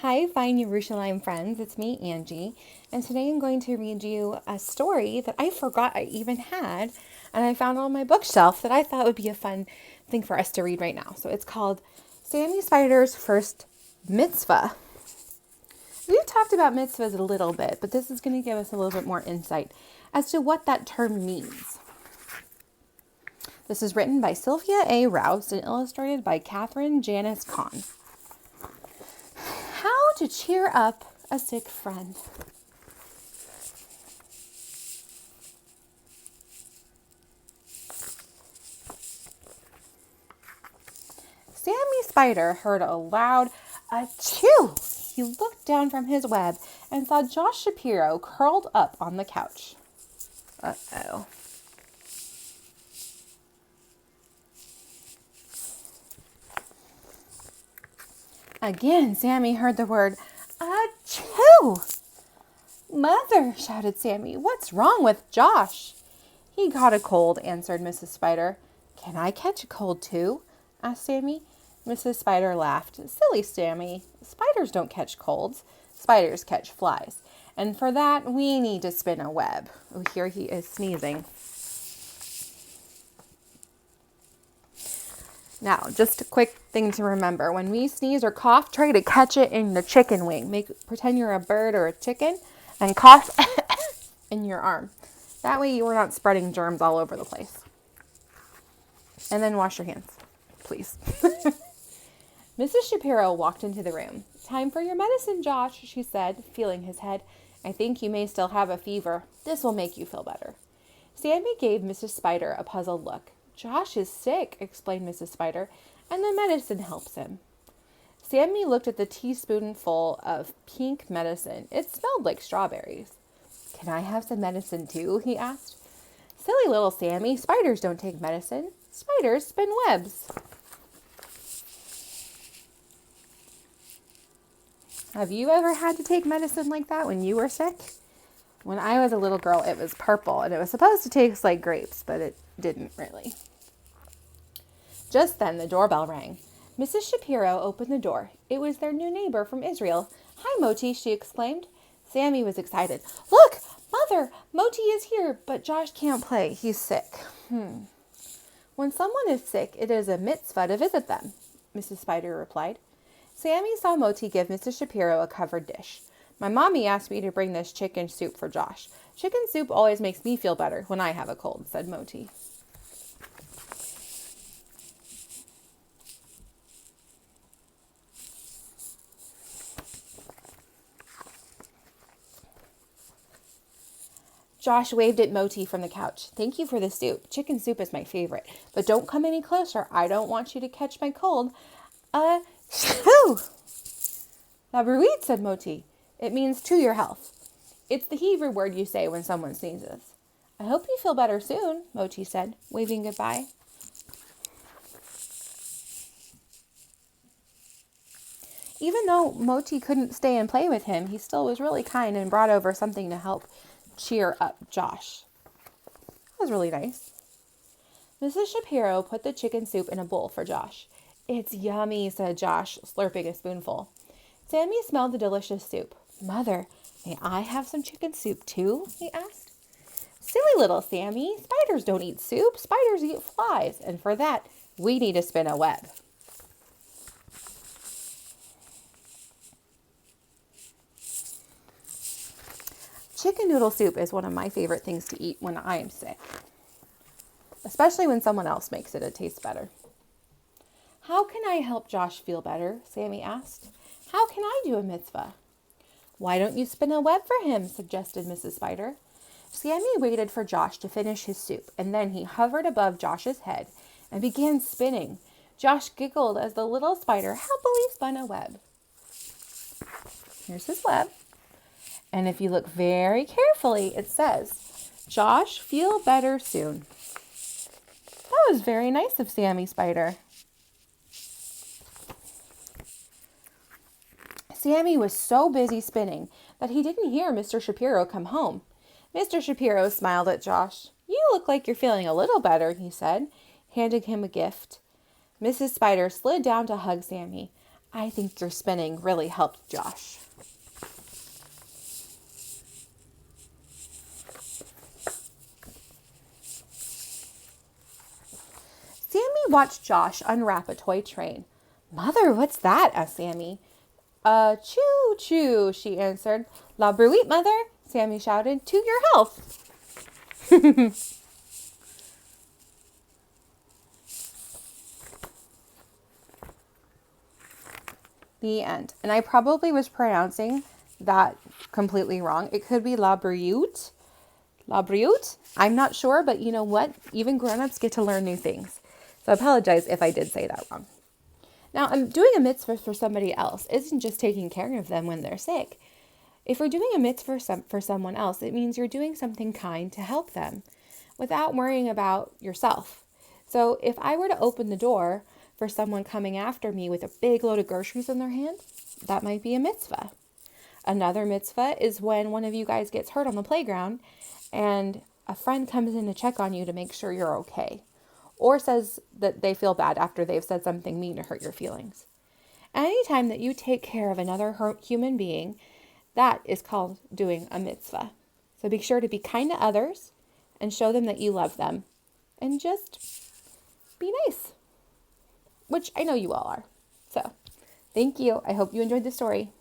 Hi, Fine Yerushalayim friends. It's me, Angie, and today I'm going to read you a story that I forgot I even had, and I found on my bookshelf that I thought would be a fun thing for us to read right now. So it's called Sammy Spider's First Mitzvah. We've talked about mitzvahs a little bit, but this is going to give us a little bit more insight as to what that term means. This is written by Sylvia A. Rouse and illustrated by Catherine Janice Kahn. How to cheer up a sick friend. Sammy Spider heard a loud achoo. He looked down from his web and saw Josh Shapiro curled up on the couch. Uh-oh. Again, Sammy heard the word achoo. Mother, shouted Sammy, what's wrong with Josh? He caught a cold, answered Mrs. Spider. Can I catch a cold too? Asked Sammy. Mrs. Spider laughed. Silly Sammy, spiders don't catch colds. Spiders catch flies. And for that, we need to spin a web. Oh, here he is sneezing. Now, just a quick thing to remember. When we sneeze or cough, try to catch it in the chicken wing. Pretend you're a bird or a chicken and cough in your arm. That way you are not spreading germs all over the place. And then wash your hands, please. Mrs. Shapiro walked into the room. Time for your medicine, Josh, she said, feeling his head. I think you may still have a fever. This will make you feel better. Sammy gave Mrs. Spider a puzzled look. Josh is sick, explained Mrs. Spider, and the medicine helps him. Sammy looked at the teaspoonful of pink medicine. It smelled like strawberries. Can I have some medicine too? He asked. Silly little Sammy, spiders don't take medicine. Spiders spin webs. Have you ever had to take medicine like that when you were sick? When I was a little girl, it was purple, and it was supposed to taste like grapes, but it didn't really. Just then, the doorbell rang. Mrs. Shapiro opened the door. It was their new neighbor from Israel. Hi, Moti, she exclaimed. Sammy was excited. Look, Mother, Moti is here, but Josh can't play. He's sick. When someone is sick, it is a mitzvah to visit them, Mrs. Spider replied. Sammy saw Moti give Mrs. Shapiro a covered dish. My mommy asked me to bring this chicken soup for Josh. Chicken soup always makes me feel better when I have a cold, said Moti. Josh waved at Moti from the couch. Thank you for the soup. Chicken soup is my favorite. But don't come any closer. I don't want you to catch my cold. Shoo! Labruit, said Moti. It means to your health. It's the Hebrew word you say when someone sneezes. I hope you feel better soon, Moti said, waving goodbye. Even though Moti couldn't stay and play with him, he still was really kind and brought over something to help cheer up Josh. That was really nice. Mrs. Shapiro put the chicken soup in a bowl for Josh. It's yummy, said Josh, slurping a spoonful. Sammy smelled the delicious soup. Mother, may I have some chicken soup too? He asked. Silly little Sammy, spiders don't eat soup. Spiders eat flies, and for that, we need to spin a web. Chicken noodle soup is one of my favorite things to eat when I am sick, especially when someone else makes it. It tastes better. How can I help Josh feel better? Sammy asked. How can I do a mitzvah? Why don't you spin a web for him? Suggested Mrs. Spider. Sammy waited for Josh to finish his soup, and then he hovered above Josh's head and began spinning. Josh giggled as the little spider happily spun a web. Here's his web. And if you look very carefully, it says, Josh, feel better soon. That was very nice of Sammy Spider. Sammy was so busy spinning that he didn't hear Mr. Shapiro come home. Mr. Shapiro smiled at Josh. You look like you're feeling a little better, he said, handing him a gift. Mrs. Spider slid down to hug Sammy. I think your spinning really helped Josh. Sammy watched Josh unwrap a toy train. Mother, what's that? Asked Sammy. Choo-choo, she answered. La bruite, Mother, Sammy shouted. To your health. The end. And I probably was pronouncing that completely wrong. It could be La bruite. La bruite? I'm not sure, but you know what? Even grown-ups get to learn new things. So I apologize if I did say that wrong. Now, I'm doing a mitzvah for somebody else isn't just taking care of them when they're sick. If we're doing a mitzvah for someone else, it means you're doing something kind to help them without worrying about yourself. So if I were to open the door for someone coming after me with a big load of groceries in their hand, that might be a mitzvah. Another mitzvah is when one of you guys gets hurt on the playground and a friend comes in to check on you to make sure you're okay, or says that they feel bad after they've said something mean to hurt your feelings. Anytime that you take care of another human being, that is called doing a mitzvah. So be sure to be kind to others and show them that you love them. And just be nice, which I know you all are. So thank you. I hope you enjoyed the story.